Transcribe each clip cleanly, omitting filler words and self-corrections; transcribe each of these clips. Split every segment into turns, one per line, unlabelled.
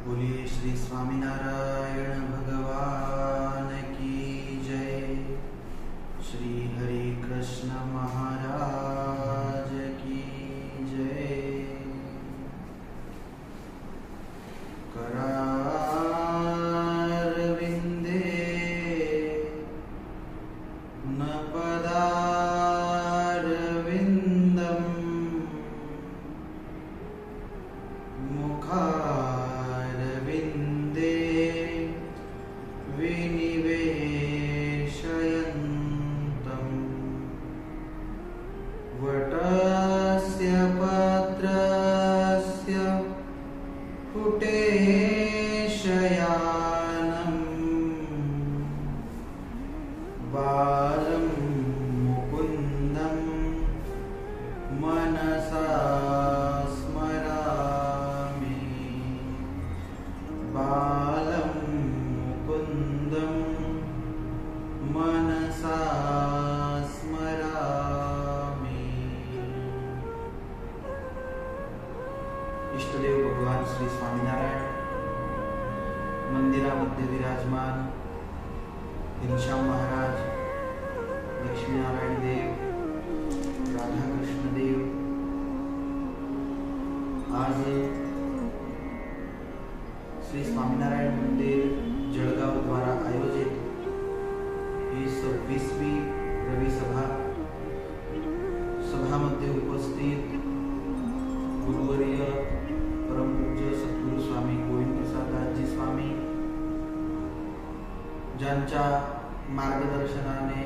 बोलिए श्री स्वामीनारायण भगवान की जय। श्री हरि कृष्ण महाराज की जय। करारविंदे न पदारविंदम मुखारविंदे विनिवेशयन्तम् वटस्य पत्रस्य पुटे शयानम् बालं मुकुन्दं मनसा स्मरामि। बालं मुकुन्दं मनसा स्मरामि। इष्टदेव भगवान श्री स्वामीनारायण मंदिरामध्ये विराजमान घनश्याम महाराज, लक्ष्मीनारायण देव, राधाकृष्ण देव आज श्री स्वामीनारायण मंदिर जळगाव द्वारा आयोजित ही 26वी रवी सभामध्ये उपस्थित गुरुवर्य परमपूज्य सद्गुरु स्वामी गोविंद प्रसाद दासजी स्वामी ज्यांच्या मार्गदर्शनाने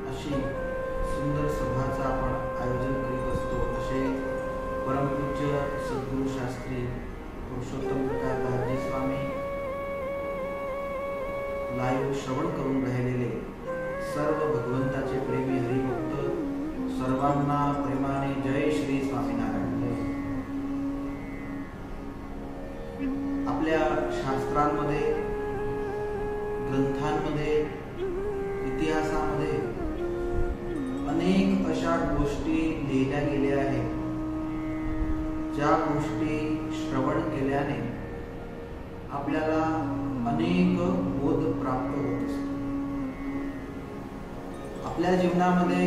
अशी सुंदर सभाचा आपण आयोजन करीत असतो, असे परमपूज्य सद्गुरु शास्त्री पुरुषोत्तम प्रकाश दासजी स्वामी लाईव्ह श्रवण करून राहिलेले सर्व भगवंताचे प्रेमी हरिभक्त सर्वांना प्रेमाने जय श्री स्वामीनारायण। आपल्या शास्त्रांमध्ये, ग्रंथांमध्ये, इतिहासामध्ये अनेक अशा गोष्टी लिहिल्या गेल्या आहेत ज्या गोष्टी श्रवण केल्याने आपल्याला अनेक बोध प्राप्त होत असतो। आपल्या जीवनामध्ये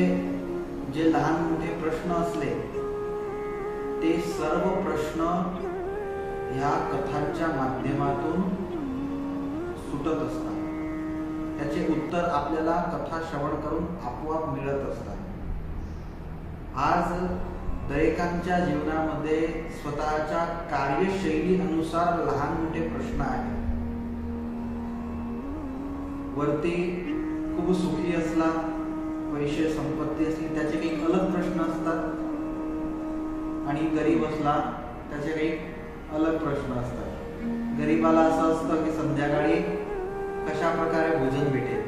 जे लहान मोठे प्रश्न असले ते सर्व प्रश्न ह्या कथांच्या माध्यमातून सुटत असतात। त्याचे उत्तर आपल्याला कथा श्रवण करून आपोआप मिळत असतात। आज दरेकांच्या जीवनामध्ये स्वतःच्या कार्यशैली अनुसार लहान मोठे प्रश्न आहेत। वरती खूप सुखी असला, पैसे संपत्ती असली त्याचे काही अलग प्रश्न असतात, आणि गरीब असला त्याचे काही अलग प्रश्न असतात। गरीबाला असं असतं की संध्याकाळी कशा प्रकारे भोजन भेटेल,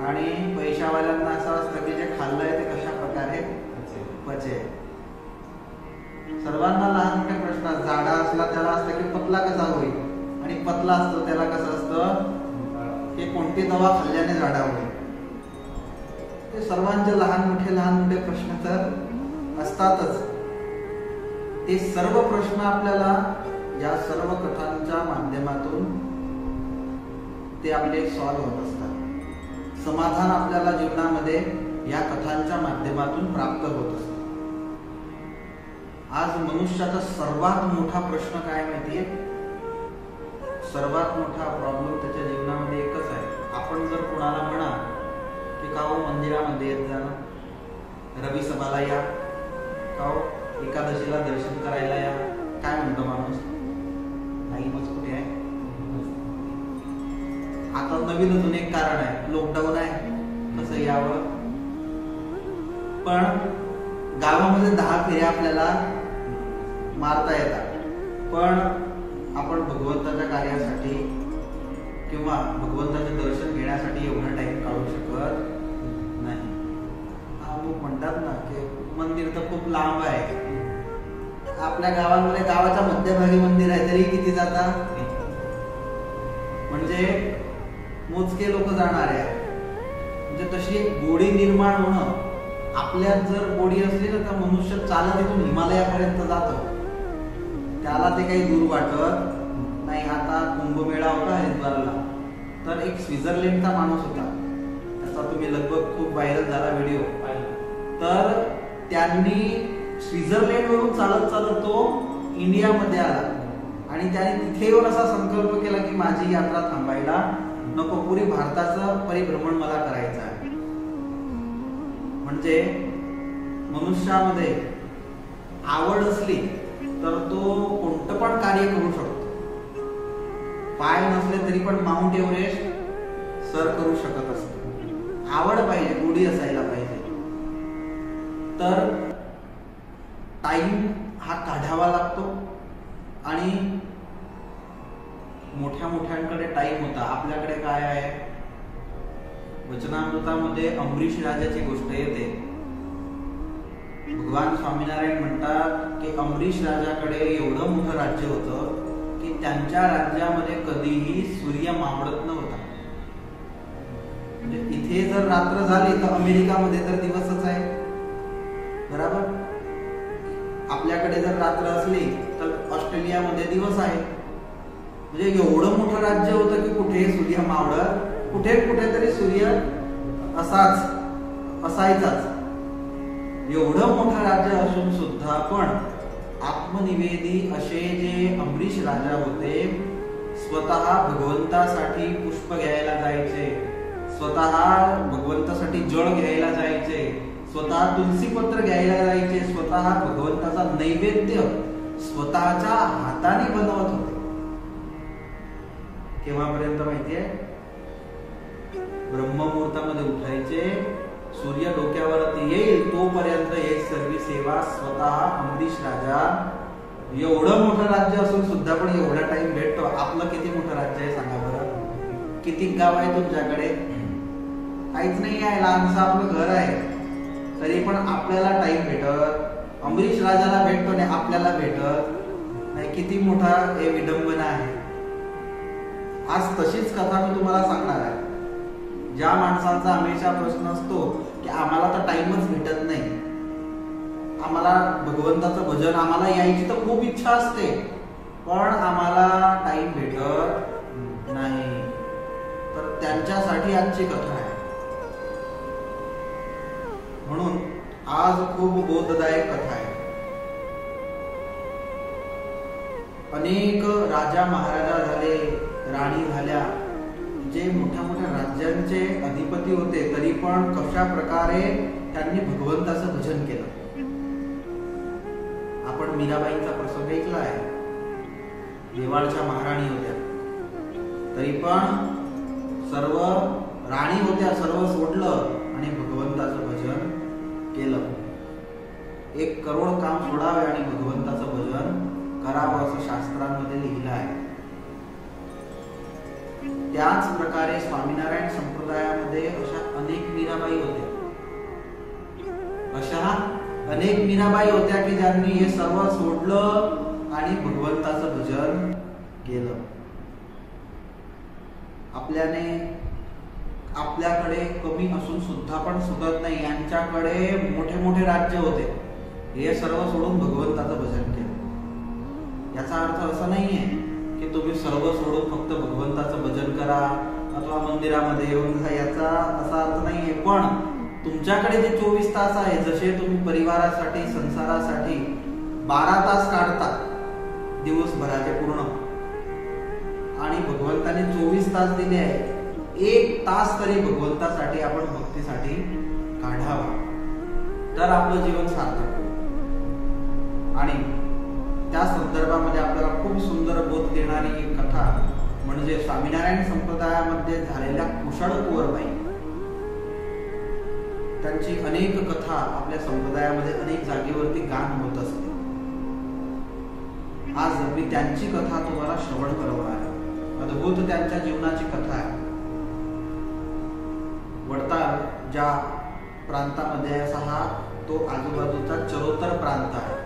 आणि पैशावाल्यांना असं असतं की जे खाल्लंय ते कशा प्रकारे पचेल। सर्वांना लहान मोठे प्रश्न। जाडा असला त्याला असतं की पतला कसा होईल, आणि पतला असतो त्याला कसं असतं की कोणती दवा खाल्ल्याने जाडा होईल। ते सर्वांचे लहान मोठे प्रश्न तर असतातच। ते सर्व प्रश्न आपल्याला या सर्व कथांच्या माध्यमातून ते आपले सॉल्व्ह होत असतात। समाधान आपल्याला जीवनामध्ये या कथांच्या माध्यमातून प्राप्त होत असतं। आज मनुष्याचा सर्वात मोठा प्रश्न काय माहितीये? सर्वात मोठा प्रॉब्लेम त्याच्या जीवनामध्ये एकच आहे। आपण जर कोणाला म्हणा की का हो मंदिरामध्ये येत जा, रवी सभाला या, का हो एकादशीला दर्शन करायला या, काय म्हणतो माणूस? नाही, मग कुठे आहे? आता नवीन अजून एक कारण आहे, लॉकडाऊन आहे, कसं यावं? पण गावामध्ये 10 फेऱ्या आपल्याला मारता येतात, पण आपण भगवंताच्या कार्यासाठी किंवा भगवंताचे दर्शन घेण्यासाठी एवढा टाइम काढू शकत नाही। अमुक म्हणतात ना की मंदिर तर खूप लांब आहे। आपल्या गावांमध्ये गावाच्या मध्यभागी मंदिर आहे, तरी किती जाता? म्हणजे मोजके लोक जाणार आहे। म्हणजे तशी एक गोडी निर्माण होणं, आपल्यात जर गोडी असली ना तर मनुष्य चालत इथून हिमालयापर्यंत जातो, त्याला ते काही दूर वाटत स्वित्झर्लंडचा माणूस होता, त्याचा तुम्ही लगभग खूप व्हायरल झाला व्हिडिओ. तर त्यांनी स्वित्झर्लंड वरून चालत चालत तो इंडियामध्ये आला आणि त्याने तिथे येऊन असा संकल्प केला की माझी यात्रा थांबायला नको, पुरी भारताचं परिभ्रमण मला करायचं आहे. म्हणजे मनुष्यामध्ये आवड असली तर तो कोणतं पण कार्य करू शकतो. पाय नसले तरी पण माउंट एव्हरेस्ट सर करू शकत असतो. आवड पाहिजे, गोडी असायला पाहिजे. तर टाइम हा काढावा लागतो आणि मोठ्या मोठ्यांकडे टाइम होता, आपल्याकडे काय आहे. वचनामृतामध्ये अमरीश राजाची गोष्ट येते. भगवान स्वामीनारायण म्हणतात की अमरीश राजाकडे एवढं मोठं राज्य होतं की त्यांच्या राज्यामध्ये कधीही सूर्य मावळत नव्हता. म्हणजे इथे जर रात्र झाली तर अमेरिकामध्ये तर दिवसच आहे, बरोबर. आपल्याकडे जर रात्र असली तर ऑस्ट्रेलियामध्ये दिवस आहे. म्हणजे एवढं मोठं राज्य होतं की कुठे सूर्य मावळत, कुठे कुठेतरी सूर्य असायचाच. एवढं मोठं राज्य असून सुद्धा पण आत्मनिवेदी असे जे अमरीश राजा होते, स्वतः भगवंतासाठी पुष्प घ्यायला जायचे, स्वतः भगवंतासाठी जळ घ्यायला जायचे, स्वतः तुलसीपत्र घ्यायला जायचे, स्वतः भगवंताचा नैवेद्य स्वतःच्या हाताने बनवत होते. केव्हापर्यंत माहितीये? ब्रह्ममुहूर्तामध्ये उठायचे, सूर्य डोक्यावरती येईल तोपर्यंत हे सर्व सेवा स्वतः अमरीश राजा. एवढं मोठं राज्य असून सुद्धा पण एवढा टाइम भेटतो. आपलं किती मोठं राज्य आहे सांगा बरं. किती गाव आहे तुमच्याकडे? काहीच नाही आहे, लहानसं आपलं घर आहे, तरी पण आपल्याला टाइम भेटत. अमरीश राजाला भेटतो आणि आपल्याला भेटत नाही. किती मोठा हे विडंबना आहे. आज तशीच कथा मी तुम्हाला सांगणार आहे. ज्या माणसांचा हमेशा प्रश्न असतो की आम्हाला तर टाइमच भेटत नाही, आम्हाला भगवंताचं भजन आम्हाला यायची तर खूप इच्छा असते पण आम्हाला टाइम भेटत नाही, तर त्यांच्यासाठी आजची कथा आहे. म्हणून आज खूप बोधदायक कथा आहे. अनेक राजा महाराजा झाले, राणी झाल्या, जे मोठ्या मोठ्या राज्यांचे अधिपती होते, तरी पण कशा प्रकारे त्यांनी भगवंताचं भजन केलं. आपण मीराबाईंचा प्रसंग ऐकला आहे. मेवाडच्या महाराणी होत्या, तरी पण सर्व राणी होत्या, सर्व सोडलं आणि भगवंताचं भजन केलं. 1 करोड काम सोडावे आणि भगवंताचं भजन करावं असं शास्त्रांमध्ये लिहिलं आहे. त्याच प्रकारे स्वामीनारायण संप्रदायामध्ये अशा अनेक मीराबाई होत्या. अशा अनेक मीराबाई होत्या की ज्यांनी हे सर्व सोडलं आणि भगवंताचं भजन केलं. आपल्याकडे कमी असून सुद्धा पण सुधत नाही. यांच्याकडे मोठे मोठे राज्य होते, हे सर्व सोडून भगवंताचं भजन केलं. याचा अर्थ असा नाहीये की तुम्ही सर्व सोडून फक्त भगवंताचं भजन करा अथवा मंदिरामध्ये येऊन जा, याचा असा अर्थ नाहीये. पण तुमच्याकडे जे 24 तास आहे, जसे तुम्ही परिवारासाठी संसारासाठी 12 तास काढता दिवसभराचे पूर्ण, आणि भगवंताने 24 तास दिले आहे, 1 तास तरी भगवंतासाठी आपण भक्तीसाठी काढावा, तर आपलं जीवन सार्थक होईल. आणि त्या संदर्भामध्ये आपल्याला खूप सुंदर बोध देणारी एक कथा म्हणजे स्वामीनारायण संप्रदायामध्ये झालेल्या कुशळ कुंवरबाई. त्यांची अनेक कथा आपल्या संप्रदायामध्ये अनेक जागेवरती गान होत असते. आज मी त्यांची कथा तुम्हाला श्रवण करवणार आहे. अद्भुत त्यांच्या जीवनाची कथा आहे. वडताल ज्या प्रांतामध्ये असा हा तो आजूबाजूचा चरोतर प्रांत आहे.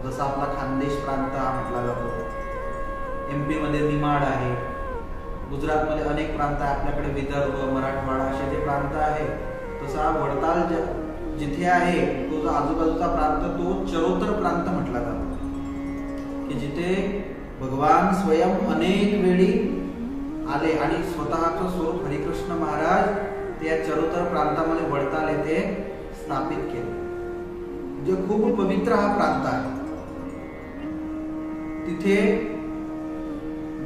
जसा आपला खानदेश प्रांत म्हटला जातो, MP मध्ये निमाड आहे, गुजरातमध्ये अनेक प्रांत आहे, आपल्याकडे विदर्भ, मराठवाडा असे जे प्रांत आहे, तसा वडताल जिथे आहे तो जो आजूबाजूचा प्रांत तो चरोतर प्रांत म्हटला जातो, की जिथे भगवान स्वयं अनेक वेळी आले आणि स्वतःचं स्वरूप हरिकृष्ण महाराज ते या चरोतर प्रांतामध्ये वडताल येथे स्थापित केले. म्हणजे खूप पवित्र हा प्रांत आहे. तिथे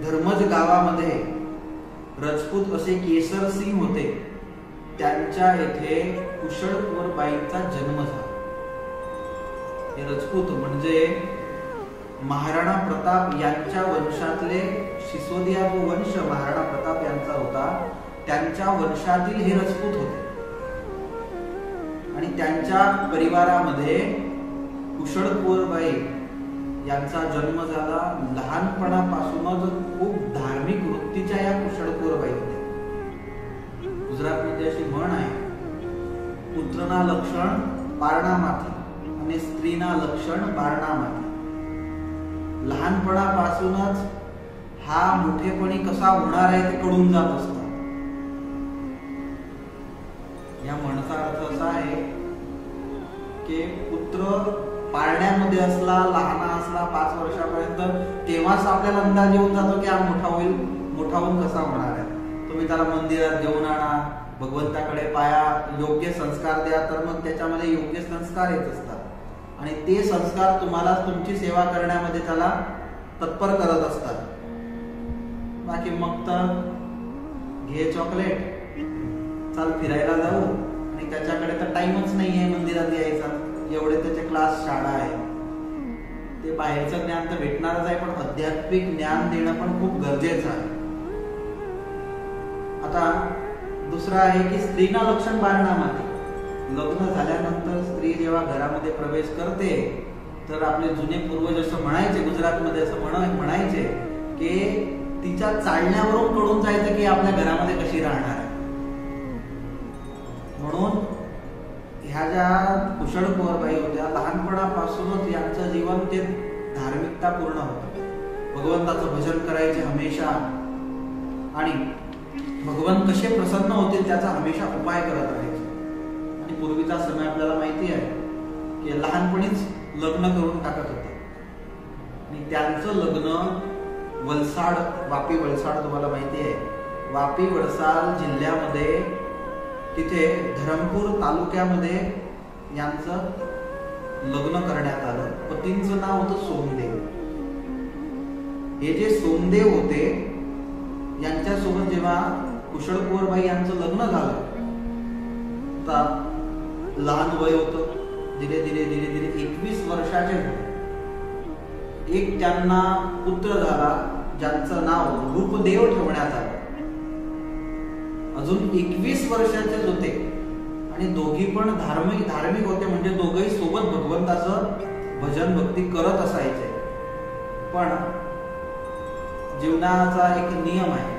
धर्मज गावामध्ये राजपूत असे केसर सिंग होते. त्यांच्या येथे कुशळकुंवरबाईंचा जन्म झाला. हे राजपूत म्हणजे महाराणा प्रताप यांच्या वंशातले सिसोदिया जो वंश महाराणा प्रताप यांचा होता त्यांच्या वंशातील हे राजपूत होते. आणि त्यांच्या परिवारामध्ये कुशळकुंवरबाई यांचा जन्म झाला. लहानपणापासूनच खूप धार्मिक वृत्तीच्या या कुशळकुंवरबाई होत्या. गुजरातमध्ये अशी म्हण आहे, पुत्रना लक्षण पारणा माथी आणि स्त्रीना लक्षण बारणा माथी. लहानपणापासूनच हा मोठेपणी कसा होणार आहे ते कळून जात असतात. या म्हणचा अर्थ असा आहे की पुत्र पाळण्यामध्ये असला, लहान असला 5 वर्षापर्यंत, तेव्हाच आपल्याला अंदाज येऊन जातो की हा मोठा होईल, मोठा होऊन कसा होणार आहे. तुम्ही त्याला मंदिरात घेऊन आणा, भगवंताकडे पाया योग्य संस्कार द्या, तर मग त्याच्यामध्ये योग्य संस्कार येत असतात आणि ते संस्कार तुम्हाला तुमची सेवा करण्यामध्ये त्याला तत्पर करत असतात. बाकी मग तर घे चॉकलेट, चाल फिरायला जाऊ, आणि त्याच्याकडे तर टाइमच नाहीये मंदिरात यायचा, एवढे त्याचे क्लास, शाळा आहे. ते बाहेरचं ज्ञान तर भेटणारच आहे, पण आध्यात्मिक ज्ञान देणं पण खूप गरजेचं आहे. आता दुसरा आहे की स्त्रीना लक्षण बारणा माती. लग्न झाल्यानंतर स्त्री जेव्हा घरामध्ये प्रवेश करते तर आपले जुने पूर्वज असं म्हणायचे, गुजरातमध्ये असं म्हणायचे की तिच्या चालण्यावरून कळून जायचं की आपल्या घरामध्ये कशी राहणार आहे. म्हणून ह्या ज्या कुशळकुंवरबाई होत्या लहानपणापासूनच यांचं जीवन ते धार्मिकता पूर्ण होतं. भगवंताचं भजन करायचे हमेशा आणि भगवान कसे प्रसन्न होतील त्याचा हमेशा उपाय करत राहायचे. आणि पूर्वीचा समय आपल्याला माहिती आहे की लहानपणीच लग्न करून टाकत होते. आणि त्यांचं लग्न वलसाड, वापी वलसाड तुम्हाला माहिती आहे, वापी वलसाड जिल्ह्यामध्ये तिथे धरमपूर तालुक्यामध्ये यांचं लग्न करण्यात आलं. पतींचं नाव होतं सोमदेव. हे जे सोमदेव होते यांच्यासोबत जेव्हा कुशळकुंवरबाई यांचं लग्न झालं तर लहान वय होतं. धीरे धीरे धीरे धीरे 21 वर्षाचे झाले. एक त्यांना पुत्र झाला ज्यांचं नाव रूपदेव ठेवण्यात आलं. अजून 21 वर्षाचेच होते आणि दोघी पण धार्मिक होते. म्हणजे दोघही सोबत भगवंताचं भजन भक्ती करत असायचे. पण जीवनाचा एक नियम आहे,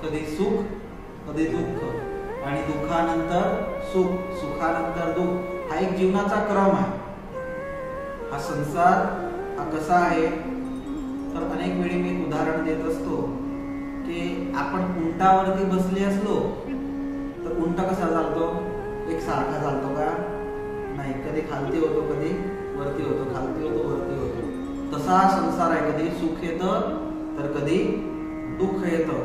कधी सुख कधी दुःख, आणि दुःखानंतर सुख, सुखानंतर दुःख, हा एक जीवनाचा क्रम आहे. हा संसार हा कसा आहे तर अनेक वेळी मी उदाहरण देत असतो की आपण उंटावरती बसले असलो तर उंट कसा चालतो, एक सारखा चालतो का? नाही, कधी खालती होतो, कधी वरती होतो, खालती होतो, वरती होतो. तसा हा संसार आहे. कधी सुख येतं तर कधी दुःख येतं.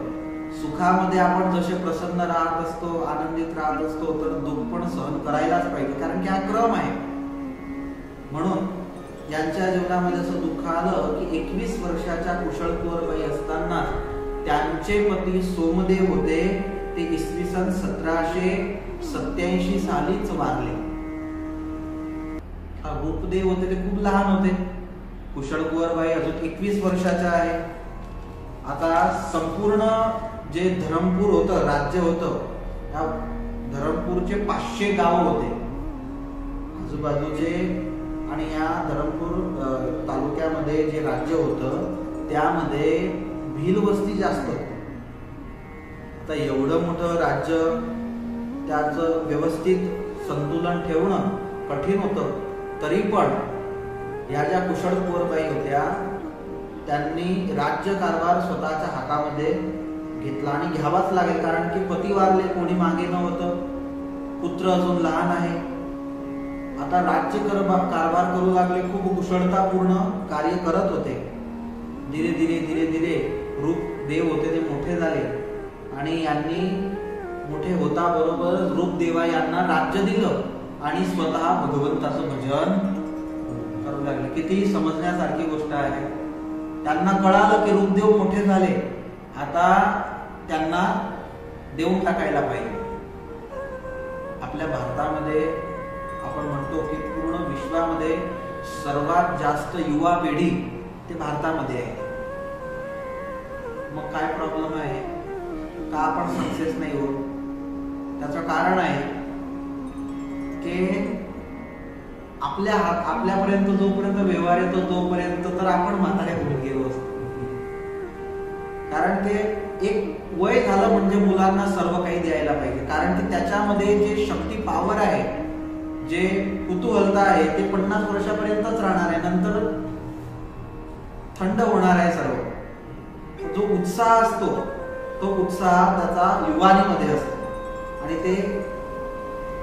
सुखामध्ये आपण जसे प्रसन्न राहत असतो, आनंदित राहत असतो, तर दुःख पण सहन करायलाच पाहिजे, कारण की हा क्रम आहे. म्हणून यांच्या जीवनामध्ये असं दुःख आलं की 21 वर्षाच्या कुशळकुंवरबाई असताना त्यांचे पती सोमदेव होते ते इसवी सन 1787 सालीच वारले. रूपदेव होते ते खूप लहान होते. कुशळकुंवरबाई अजून 21 वर्षाच्या आहे. आता संपूर्ण जे धरमपूर होतं, राज्य होतं, त्या धरमपूरचे 500 गाव होते आजूबाजूचे. आणि या धरमपूर तालुक्यामध्ये जे राज्य होतं त्यामध्ये भिल वस्ती जास्त होती. आता एवढं मोठं राज्य, त्याचं व्यवस्थित संतुलन ठेवणं कठीण होतं. तरी पण या ज्या कुशळकुंवरबाई होत्या त्यांनी राज्यकारभार स्वतःच्या हातामध्ये घेतला आणि घ्यावाच लागेल, कारण की पती वारले, कोणी मागे नव्हतं, पुत्र अजून लहान आहे. आता राज्य कारभार करू लागले, खूप कुशलतापूर्ण कार्य करत होते. धीरे धीरे धीरे धीरे रूपदेव होते ते मोठे झाले आणि यांनी मोठे होता बरोबर रूपदेवा यांना राज्य दिलं आणि स्वतः भगवंताचं भजन करू लागले. किती समजण्यासारखी गोष्ट आहे. त्यांना कळालं की रूपदेव मोठे झाले, आता त्यांना देऊन टाकायला पाहिजे. आपल्या भारतामध्ये आपण म्हणतो की पूर्ण विश्वामध्ये सर्वात जास्त युवा पिढी ते भारतामध्ये आहे. मग काय प्रॉब्लेम आहे का आपण सक्सेस नाही होत? त्याचं कारण आहे की आपल्यापर्यंत जोपर्यंत व्यवहार येतो तोपर्यंत तर आपण म्हातारे होऊन गेलो असतो. कारण ते एक वय झालं म्हणजे मुलांना सर्व काही द्यायला पाहिजे. कारण की त्याच्यामध्ये जे शक्ती पॉवर आहे, जे कुतूहलता आहे ते 50 वर्षापर्यंतच राहणार आहे. नंतर थंड होणार आहे सर्व. जो उत्साह असतो तो उत्साह त्याचा युवानीमध्ये असतो आणि ते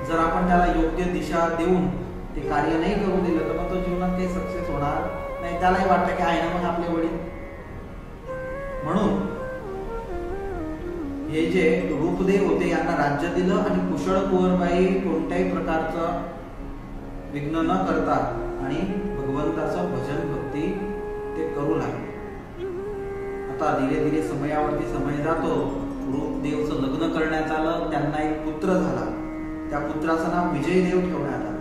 जर आपण त्याला योग्य दिशा देऊन ते कार्य नाही करू दिलं तर मग तो जीवनात काही सक्सेस होणार नाही. त्यालाही वाटतं की आहे ना मग आपले वडील. म्हणून हे जे रूपदेव होते यांना राज्य दिलं आणि कुशळ कुंवरबाई कोणत्याही प्रकारचं विघ्न न करता आणि भगवंताचं भजन भक्ती ते करू लागले. आता धीरे धीरे समयावरती समय जातो. रूपदेवचं लग्न करण्यात आलं, त्यांना एक पुत्र झाला. त्या पुत्राचं नाव विजयदेव ठेवण्यात आलं.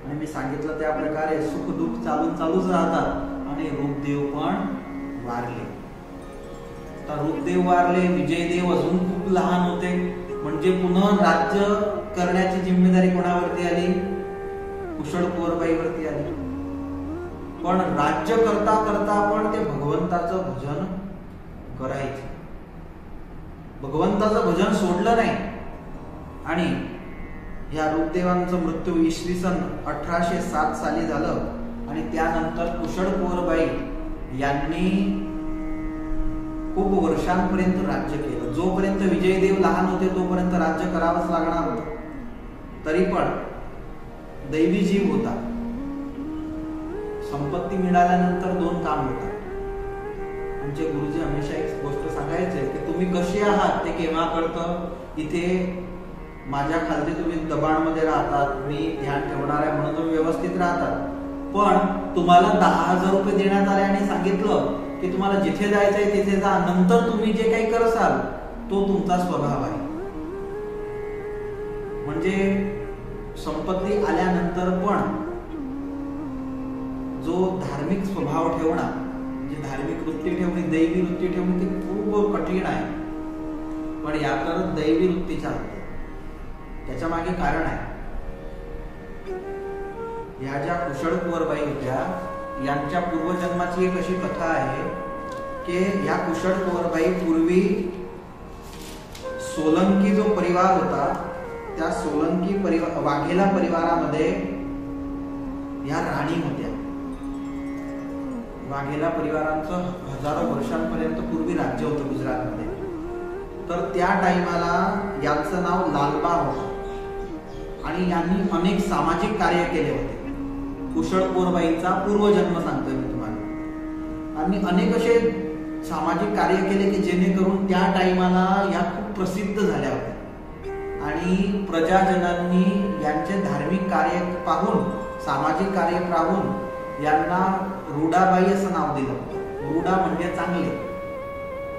आणि मी सांगितलं त्या प्रकारे सुख दुःख चालूच राहतात आणि रूपदेव पण वारले. तर रूपदेव वारले, विजयदेव अजून खूप लहान होते. म्हणजे पुन्हा राज्य करण्याची जिम्मेदारी कोणावरती आली? कुशळ कुंवरबाईवरती आली. पण राज्य करता करता पण ते भगवंताचं भजन करायचे. भगवंताचं भजन सोडलं नाही. आणि या रूपदेवांचं मृत्यू इसवी सन 1807 साली झालं. आणि त्यानंतर कुशळ कुंवरबाई यांनी खूप वर्षांपर्यंत राज्य केलं. जोपर्यंत विजयदेव लहान होते तोपर्यंत राज्य करावंच लागणार होतं. तरी पण दैवी जीव होता. संपत्ती मिळाल्यानंतर 2 काम होतात. आमचे गुरुजी हमेशा एक गोष्ट सांगायचे की तुम्ही कशी आहात ते केव्हा कळतं? इथे माझ्या खालती तुम्ही दबाणमध्ये राहतात, मी ध्यान ठेवणार आहे म्हणून तुम्ही व्यवस्थित राहतात. पण तुम्हाला 10,000 रुपये देण्यात आले आणि सांगितलं की तुम्हाला जिथे जायचंय तिथे जा, नंतर तुम्ही जे काही करसाल तो तुमचा स्वभाव आहे. म्हणजे संपत्ती आल्यानंतर पण जो धार्मिक स्वभाव ठेवणं, म्हणजे धार्मिक वृत्ती ठेवणी, दैवी वृत्ती ठेवणी ती खूप कठीण आहे. पण याकडे दैवी वृत्तीच्या त्याच्या मागे कारण आहे. ह्या ज्या कुशळ कुंवरबाई होत्या यांच्या पूर्वजन्माची एक अशी कथा आहे की या कुशळ कुंवरबाई पूर्वी सोलंकी जो परिवार होता त्या सोलंकी वाघेला परिवारामध्ये या राणी होत्या. वाघेला परिवारांचं हजारो वर्षांपर्यंत पूर्वी राज्य होतं गुजरातमध्ये. तर त्या टाइमाला यांचं नाव लालबा होतं आणि यांनी अनेक सामाजिक कार्य केले होते. कुशळ कुंवरबाईंचा पूर्वजन्म सांगतोय मी तुम्हाला. आणि अनेक असे सामाजिक कार्य केले की जेणेकरून त्या टाइमाला या खूप प्रसिद्ध झाल्या होत्या. आणि प्रजाजनांनी यांचे धार्मिक कार्य पाहून, सामाजिक कार्य पाहून यांना रुडाबाई असं नाव दिलं. रुडा म्हणजे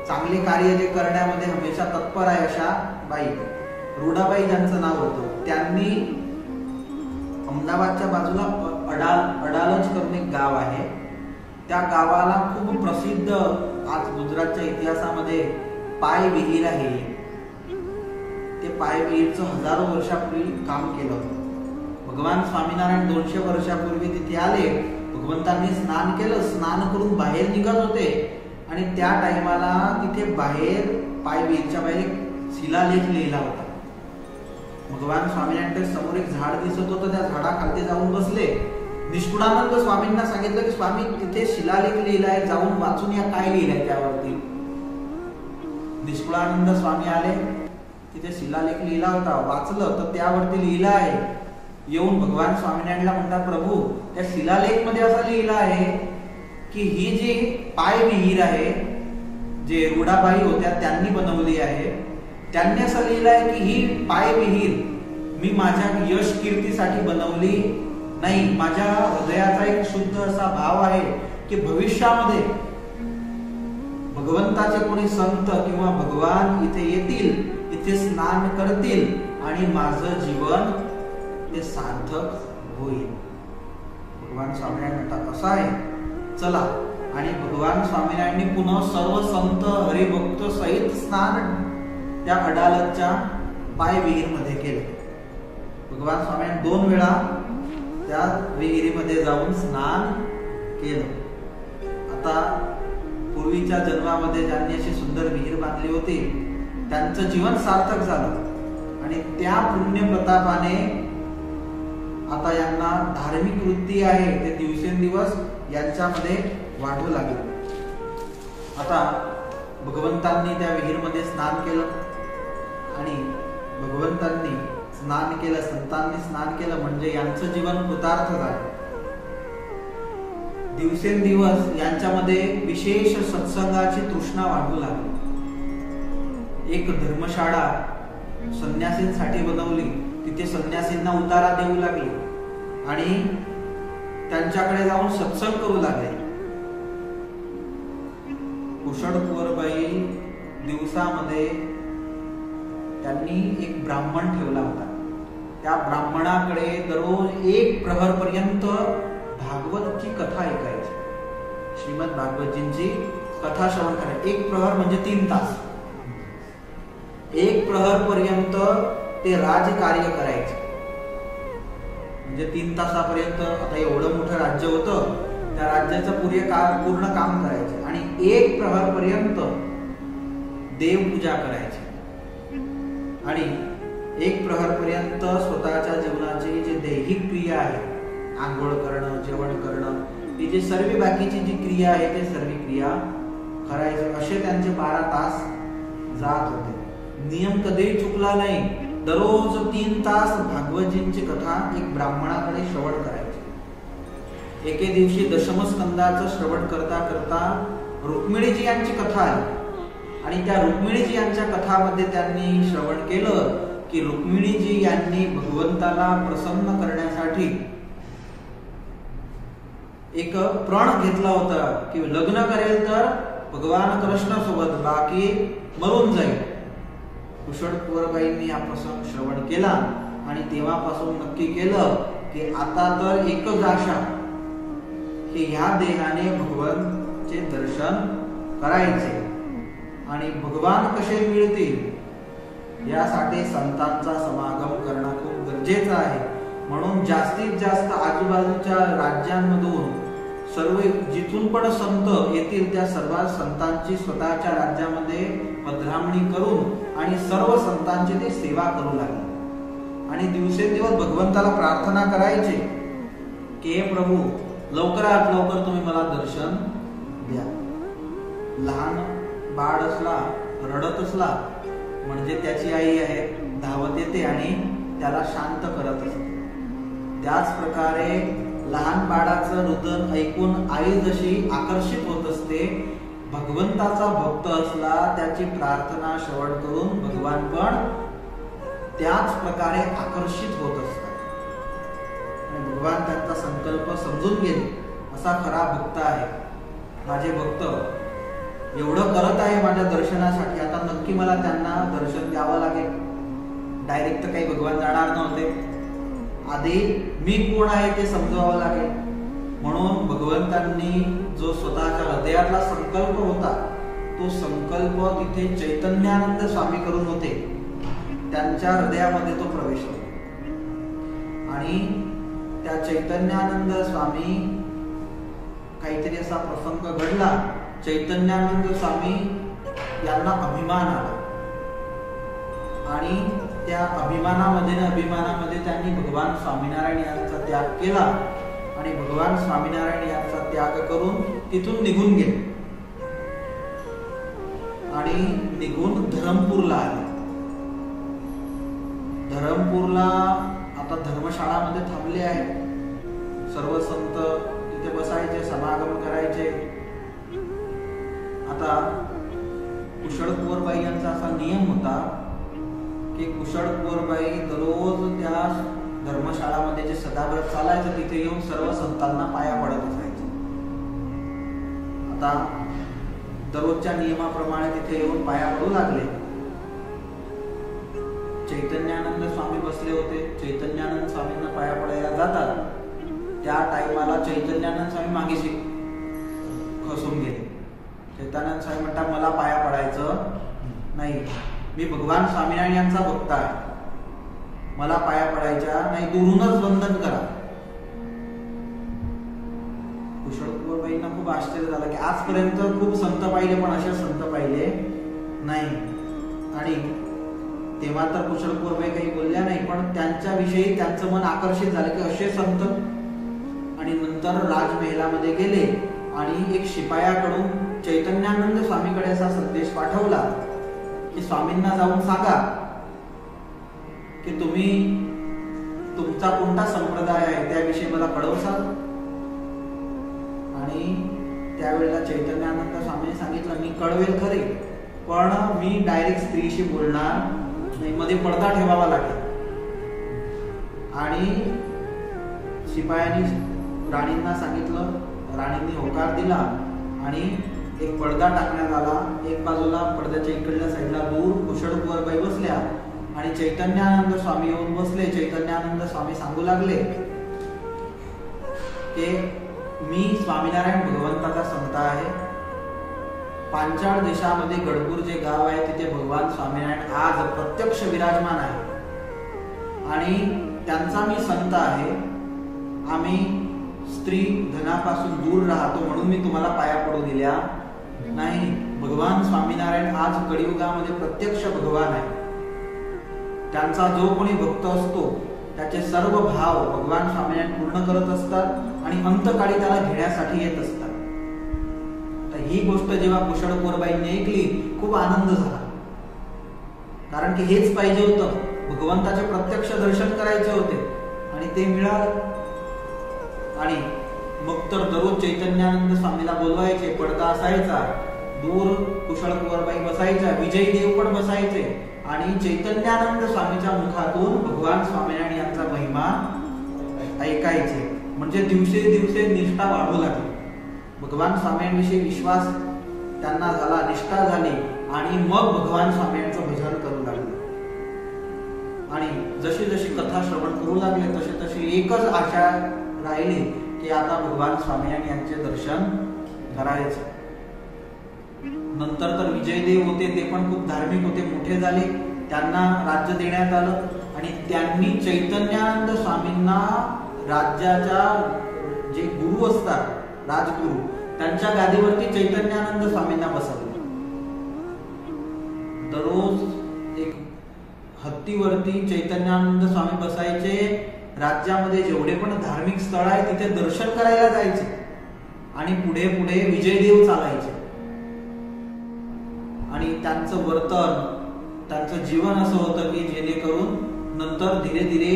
चांगले कार्य जे करण्यामध्ये हमेशा तत्पर आहे अशा बाई, रुडाबाई ज्यांचं नाव होतं. त्यांनी अहमदाबादच्या बाजूला अडालज करून एक गाव आहे, त्या गावाला खूप प्रसिद्ध आज गुजरातच्या इतिहासामध्ये पाय विहीर आहे. ते पाय विहीरचं हजारो वर्षापूर्वी काम केलं होतं. भगवान स्वामीनारायण 200 वर्षापूर्वी तिथे आले. भगवंतांनी स्नान केलं, स्नान करून बाहेर निघत होते आणि त्या टाइमाला तिथे बाहेर पाय विहीरच्या बाहेर एक शिलालेख लिहिला होता. भगवान स्वामीनारायण समोर एक झाड दिसत होतं, त्या झाडाखाली जाऊन बसले. निष्कुळानंद स्वामींना सांगितलं की स्वामी तिथे शिलालेख लिहिलाय, जाऊन वाचून या काय लिहिलंय त्यावरती. निष्कुळानंद स्वामी आले, तिथे शिलालेख लिहिला होता, वाचलं तर त्यावरती लिहिलं आहे. येऊन भगवान स्वामीनारायणला म्हणतात, प्रभू त्या शिलालेख मध्ये असं लिहिलं आहे की ही जी पाय विहीर आहे जे रुडाबाई होत्या त्यांनी बनवली आहे. त्यांनी असं लिहिलंय की ही पाय विहीर मी माझ्या यश कीर्तीसाठी बनवली नाही. माझ्या हृदयाचा एक शुद्ध असा भाव आहे की भविष्यामध्ये भगवंताचे कोणी संत किंवा भगवान इथे येतील, इथे स्नान करतील आणि माझं जीवन ते सार्थक होईल. भगवान स्वामीनारायण म्हणतात असं आहे. चला, आणि भगवान स्वामीनारायणांनी पुन्हा सर्व संत हरिभक्त सहित स्नान त्या अडालतच्या पाय विहीरमध्ये केले. भगवान स्वामीनारायण 2 वेळा त्या विहिरीमध्ये जाऊन स्नान केलं. आता पूर्वीच्या जन्मामध्ये ज्यांनी अशी सुंदर विहीर बांधली होती त्यांचं जीवन सार्थक झालं आणि त्या पुण्य प्रतापाने आता यांना धार्मिक वृत्ती आहे ते दिवसेंदिवस यांच्यामध्ये वाढू लागले. आता भगवंतांनी त्या विहीरमध्ये स्नान केलं आणि भगवंतांनी स्नान केलं, संतांनी स्नान केलं म्हणजे यांचं जीवन कृतार्थ झालं. दिवसेंदिवस यांच्यामध्ये विशेष सत्संगाची तृष्णा वाढू लागली. एक धर्मशाळा संन्यासींसाठी बनवली. तिथे संन्यासींना उतारा देऊ लागले आणि त्यांच्याकडे जाऊन सत्संग करू लागले. कुशळ कुंवरबाई दिवसामध्ये त्यांनी एक ब्राह्मण ठेवला होता. त्या ब्राह्मणाकडे दररोज 1 प्रहर पर्यंत भागवतची कथा ऐकायची. श्रीमद भागवतजींची कथा श्रवण करायची. 1 प्रहर म्हणजे 3 तास. 1 प्रहर पर्यंत ते राजकार्य करायचे. म्हणजे 3 तासापर्यंत आता एवढं मोठं राज्य होतं, त्या राज्याचं पूर्ण काम करायचे आणि 1 प्रहर पर्यंत देवपूजा करायची आणि 1 प्रहर पर्यंत स्वतःच्या जीवनाची जी दैहिक क्रिया आहे, आंघोळ करणं, जेवण करणं, ही जी सर्व बाकीची जी क्रिया आहे ते सर्व क्रिया करायचे. असे त्यांचे 12 तास जात होते. नियम कधीही चुकला नाही. दररोज 3 तास भागवतजींची कथा एक ब्राह्मणाकडे श्रवण करायची. एके दिवशी दशमस्कंदाचं श्रवण करता करता रुक्मिणीजी यांची कथा आली आणि त्या रुक्मिणीजी यांच्या कथामध्ये त्यांनी श्रवण केलं की रुक्मिणीजी यांनी भगवंताला प्रसन्न करण्यासाठी एक प्रण घेतला होता की लग्न करेल तर भगवान कृष्ण सोबत, बाकी मरून जाईल. कुशळ कुंवरबाईंनी हा प्रसंग श्रवण केला आणि तेव्हापासून नक्की केलं की आता तर एकच आशा की ह्या देहाने भगवानचे दर्शन करायचे आणि भगवान कसे मिळतील यासाठी संतांचा समागम करणं खूप गरजेचं आहे. म्हणून जास्तीत जास्त आजूबाजूच्या राज्यांमधून सर्व जिथून पण संत येतील त्या सर्व संतांची स्वतःच्या राज्यामध्ये पधरामणी करून आणि सर्व संतांची ते सेवा करू लागले आणि दिवसेंदिवस भगवंताला प्रार्थना करायचे की हे प्रभू, लवकरात लवकर तुम्ही मला दर्शन द्या. लहान बाळ असला, रडत असला म्हणजे त्याची आई आहे, धावत येते आणि त्याला शांत करत असते. त्याच प्रकारे लहान बाळाचं रुदन ऐकून आई जशी आकर्षित होत असते, भगवंताचा भक्त असला त्याची प्रार्थना श्रवण करून भगवान पण त्याच प्रकारे आकर्षित होत असतात आणि भगवान त्यांचा संकल्प समजून गेले. असा खरा भक्त आहे. माझे भक्त एवढं करत आहे माझ्या दर्शनासाठी, आता नक्की मला त्यांना दर्शन द्यावं लागेल. डायरेक्ट काही भगवान जाणार नव्हते. आधी मी कोण आहे ते समजावं लागेल. म्हणून भगवंतांनी जो स्वतःच्या हृदयातला संकल्प होता तो संकल्प तिथे चैतन्यानंद स्वामी करून होते, त्यांच्या हृदयामध्ये तो प्रवेश होता आणि त्या चैतन्यानंद स्वामी काहीतरी असा प्रसंग घडला. चैतन्यानंद स्वामी यांना अभिमान आला आणि त्या अभिमानामध्ये त्यांनी भगवान स्वामीनारायण यांचा त्याग केला आणि भगवान स्वामीनारायण यांचा त्याग करून तिथून निघून गेले आणि निघून धरमपूरला आले. धरमपूरला आता धर्मशाळामध्ये थांबले आहेत. सर्व संत तिथे बसायचे, समागम करायचे. आता कुशळ कुंवरबाई यांचा असा नियम होता की कुशळ कुंवरबाई दररोज त्या धर्मशाळामध्ये जे सदाव्रत चालायचं तिथे येऊन सर्व संतांना पाया पडत असायचे. आता दररोजच्या नियमाप्रमाणे तिथे येऊन पाया पडू लागले. चैतन्यानंद स्वामी बसले होते. चैतन्यानंद स्वामींना पाया पडायला जातात. त्या टाइमाला चैतन्यानंद स्वामी मागेशी खसून गेले. चैतन्यानंद स्वामी म्हणतात मला पाया पडायचं नाही, मी भगवान स्वामीनारायण यांचा भक्त आहे, मला पाया पडायच्या नाही, दुरूनच वंदन करा. कुशळ कुंवरबाईंना खूप आश्चर्य झालं की आजपर्यंत खूप संत पाहिले पण असे संत पाहिले नाही. आणि तेव्हा तर कुशळ कुंवरबाई काही बोलल्या नाही, पण त्यांच्याविषयी त्यांचं मन आकर्षित झालं की असे संत. आणि नंतर राजमहलामध्ये गेले आणि एक शिपायाकडून चैतन्यानंद स्वामीकडे असा संदेश पाठवला की स्वामींना जाऊन सांगा की तुम्ही तुमचा कोणता संप्रदाय आहे त्याविषयी मला कळवसाल. आणि त्यावेळेला चैतन्यानंद स्वामींनी सांगितलं मी कळवेल खरे, पण मी डायरेक्ट स्त्रीशी बोलणार नाही, मध्ये पडदा ठेवावा लागेल. आणि शिपायांनी राणींना सांगितलं. राणींनी होकार दिला आणि एक पडदा टाकण्यात आला. एक बाजूला पडद्याच्या इकडल्या साईडला दूर कुशळ कुंवरबाई बसल्या आणि चैतन्यानंद स्वामी येऊन बसले. चैतन्यानंद स्वामी सांगू लागले की मी स्वामीनारायण भगवंताचा संत आहे. पांचाळ देशामध्ये गडपूर जे गाव आहे तिथे भगवान स्वामीनारायण आज प्रत्यक्ष विराजमान आहे आणि त्यांचा मी संत आहे. आम्ही स्त्री धनापासून दूर राहतो म्हणून मी तुम्हाला पाया पडू दिल्या नाही. भगवान स्वामीनारायण आज कलियुगामध्ये प्रत्यक्ष भगवान आहे. त्यांचा जो कोणी भक्त असतो त्याचे सर्व भाव भगवान स्वामीनारायण पूर्ण करत असतात आणि अंतकाळी त्याला घेण्यासाठी येत असतात. तर ही गोष्ट जेव्हा कुशळ कुंवरबाईंनी ऐकली खूप आनंद झाला, कारण की हेच पाहिजे होतं. भगवंताचे प्रत्यक्ष दर्शन करायचे होते आणि ते मिळालं. आणि मग तर दररोज चैतन्यानंद स्वामीला बोलवायचे. पडदा असायचा, दूर कुशळ कुंवरबाई बसायच्या, विजय देव पण बसायचे आणि चैतन्यानंद स्वामीच्या मुखातून भगवान स्वामीनारायण यांचा महिमा ऐकायचे. म्हणजे दिवसे निष्ठा वाढू लागली. भगवान स्वामींविषयी विश्वास त्यांना झाला, निष्ठा झाली आणि मग भगवान स्वामींचं भजन करू लागले. आणि जशी जशी कथा श्रवण करू लागले तशी एकच आशा राहिली की आता भगवान स्वामीनारायण यांचे दर्शन करायचे. नंतर तर विजयदेव होते, ते पण खूप धार्मिक होते, मोठे झाले, त्यांना राज्य देण्यात आलं आणि त्यांनी चैतन्यानंद स्वामींना राज्याच्या जे गुरु असतात राजगुरु त्यांच्या गादीवरती चैतन्यानंद स्वामींना बसवलं. दररोज एक हत्तीवरती चैतन्यानंद स्वामी बसायचे. राज्यामध्ये जेवढे पण धार्मिक स्थळ आहे तिथे दर्शन करायला जायचे आणि पुढे पुढे विजयदेव चालायचे. आणि त्यांचं वर्तन, त्यांचं जीवन असं होतं की जेणेकरून नंतर धीरे धीरे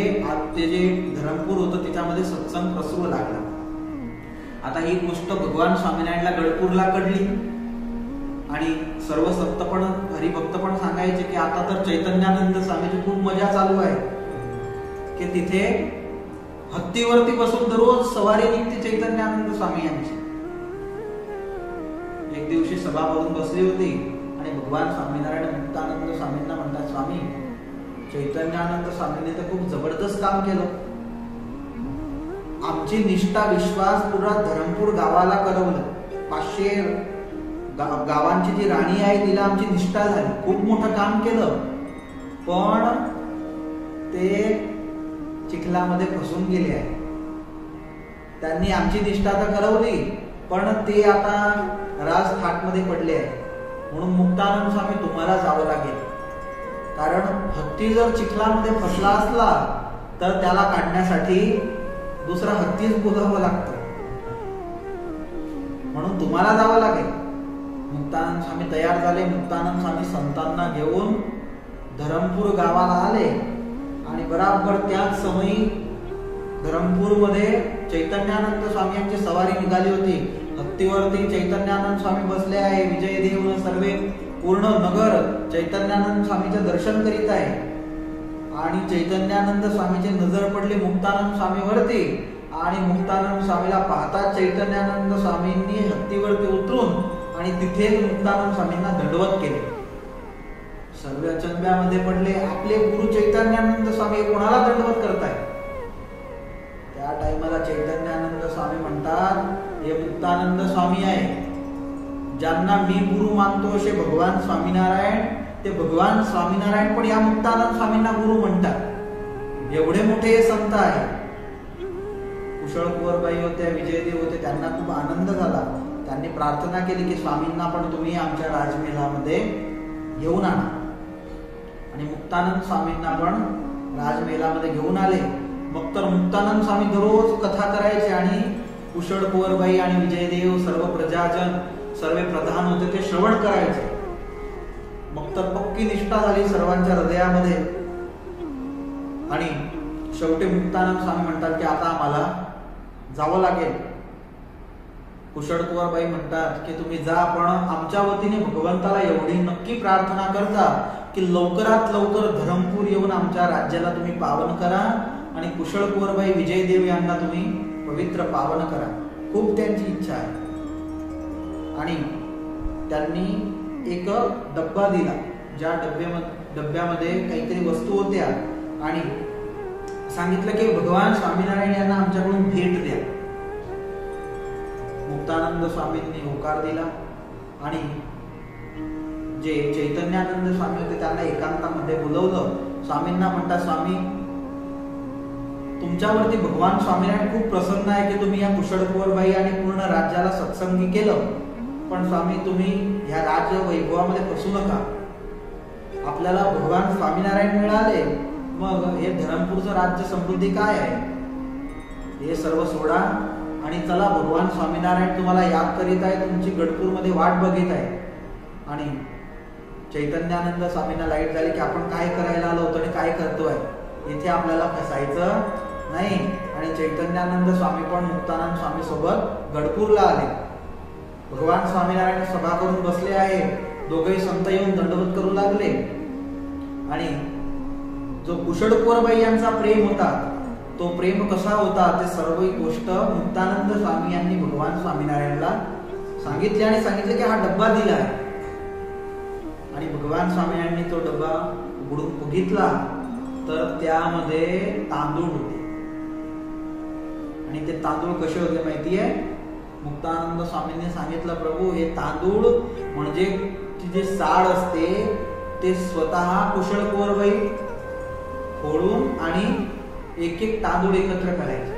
ते जे धरमपूर होतं त्याच्यामध्ये सत्संग प्रसरू लागला. आता ही गोष्ट भगवान स्वामीनारायणला गडपूरला कळली आणि सर्व संत पण हरिभक्त पण सांगायचे की आता तर चैतन्यानंद स्वामीची खूप मजा चालू आहे की तिथे हत्तीवरती बसून दररोज सवारी निघते चैतन्यानंद स्वामी यांची. एक दिवशी सभा भरून बसली होती आणि भगवान स्वामीनारायण मुक्तानंद स्वामींना म्हणतात स्वामी चैतन्यानंद स्वामींनी तर खूप जबरदस्त काम केलं. आमची निष्ठा विश्वास पुरा धरमपूर गावाला करवलं. 500 गावांची जी राणी आहे तिला आमची निष्ठा झाली. खूप मोठं काम केलं पण ते चिखलामध्ये फसून गेले आहे. त्यांनी आमची निष्ठा तर करवली पण ते आता राजथाटमध्ये पडले आहे. म्हणून मुक्तानंद स्वामी तुम्हाला जावं लागेल, कारण हत्ती जर चिखलामध्ये फसला असला तर त्याला काढण्यासाठी दुसरा हत्तीच बोलावं लागतं. म्हणून तुम्हाला जावं लागेल. मुक्तानंद स्वामी तयार झाले. मुक्तानंद स्वामी संतांना घेऊन धरमपूर गावाला आले आणि बराबर त्याच समयी धरमपूरमध्ये चैतन्यानंद स्वामी यांची सवारी निघाली होती. हत्तीवरती चैतन्यानंद स्वामी बसले आहे. विजयदेव सर्व पूर्ण नगर चैतन्यानंद स्वामीचं दर्शन करीत आहे आणि चैतन्यानंद स्वामीची नजर पडली मुक्तानंद स्वामीवरती आणि मुक्तानंद स्वामीला पाहता चैतन्यानंद स्वामींनी हत्तीवरती उतरून आणि तिथे मुक्तानंद स्वामींना दंडवत केले. सर्व अचंब्यामध्ये पडले. आपले गुरु चैतन्यानंद स्वामी कोणाला दंडवत करताय? त्या टाइमला चैतन्यानंद स्वामी म्हणतात हे मुक्तानंद स्वामी आहे. ज्यांना मी गुरु मानतो असे भगवान स्वामीनारायण, ते भगवान स्वामीनारायण पण या मुक्तानंद स्वामींना गुरु म्हणतात. एवढे मोठे संत आहे. कुशळ कुंवरबाई होत्या, विजयदेव होते, त्यांना खूप आनंद झाला. त्यांनी प्रार्थना केली की स्वामींना पण तुम्ही आमच्या राजमहालामध्ये घेऊन आणा. आणि मुक्तानंद स्वामींना पण राजमहालामध्ये घेऊन आले. मग तर मुक्तानंद स्वामी दररोज कथा करायचे आणि कुशळ कुंवरबाई आणि विजयदेव सर्व प्रजाजन सर्व प्रधान होते ते श्रवण करायचे. मग तर पक्की निष्ठा झाली सर्वांच्या हृदयामध्ये. आणि शेवटी मुक्तानंद स्वामी म्हणतात की आता आम्हाला जावं लागेल. कुशळ कुंवरबाई म्हणतात की तुम्ही जा, पण आमच्या वतीने भगवंताला एवढी नक्की प्रार्थना करता की लवकरात लवकर धरमपूर येऊन आमच्या राज्याला तुम्ही पावन करा आणि कुशळ कुंवरबाई विजयदेव यांना तुम्ही पवित्र पावन करा. खूप त्यांची इच्छा आहे. आणि त्यांनी एक डब्बा दिला, ज्या डब्यामध्ये काहीतरी वस्तू होत्या आणि सांगितलं की भगवान स्वामीनारायण यांना आमच्याकडून भेट द्या. मुक्तानंद स्वामींनी होकार दिला आणि जे चैतन्यानंद स्वामी होते त्यांना एकांतामध्ये बोलवलं. स्वामींना म्हणतात स्वामी तुमच्यावरती भगवान स्वामीनारायण खूप प्रसन्न आहे की तुम्ही या कुशळ कुंवरबाई आणि पूर्ण राज्याला सत्संगी केलं. पण स्वामी तुम्ही ह्या राज्य वैभवामध्ये फसू नका. आपल्याला भगवान स्वामीनारायण मिळाले, मग हे धरमपूरचं राज्य समृद्धी काय आहे? हे सर्व सोडा आणि चला, भगवान स्वामीनारायण तुम्हाला याद करीत आहे, तुमची गडपूरमध्ये वाट बघित आहे. आणि चैतन्यानंद स्वामींना लाईट झाली की आपण काय करायला आलो होतो आणि काय करतोय, इथे आपल्याला फसायचं नाही. आणि चैतन्यानंद स्वामी पण मुक्तानंद स्वामी सोबत गडपूरला आले. भगवान स्वामीनारायण सभा करून बसले आहे. दोघे संत येऊन दंडवत करू लागले. आणि जो कुशळ कुंवरबाई यांचा प्रेम होता, तो प्रेम कसा होता ते सर्व गोष्ट मुक्तानंद स्वामी यांनी भगवान स्वामीनारायणला सांगितले आणि सांगितले की हा डब्बा दिला आहे. आणि भगवान स्वामीनारायणनी तो डब्बा उघडून बघितला तर त्यामध्ये तांदूळ होते. आणि ते तांदूळ कसे होते माहितीये? मुक्तानंद स्वामींनी सांगितलं प्रभू हे तांदूळ म्हणजे जे साड असते ते स्वतः कुशळ कुंवरबाई फोडून आणि एक एक तांदूळ एकत्र करायचे.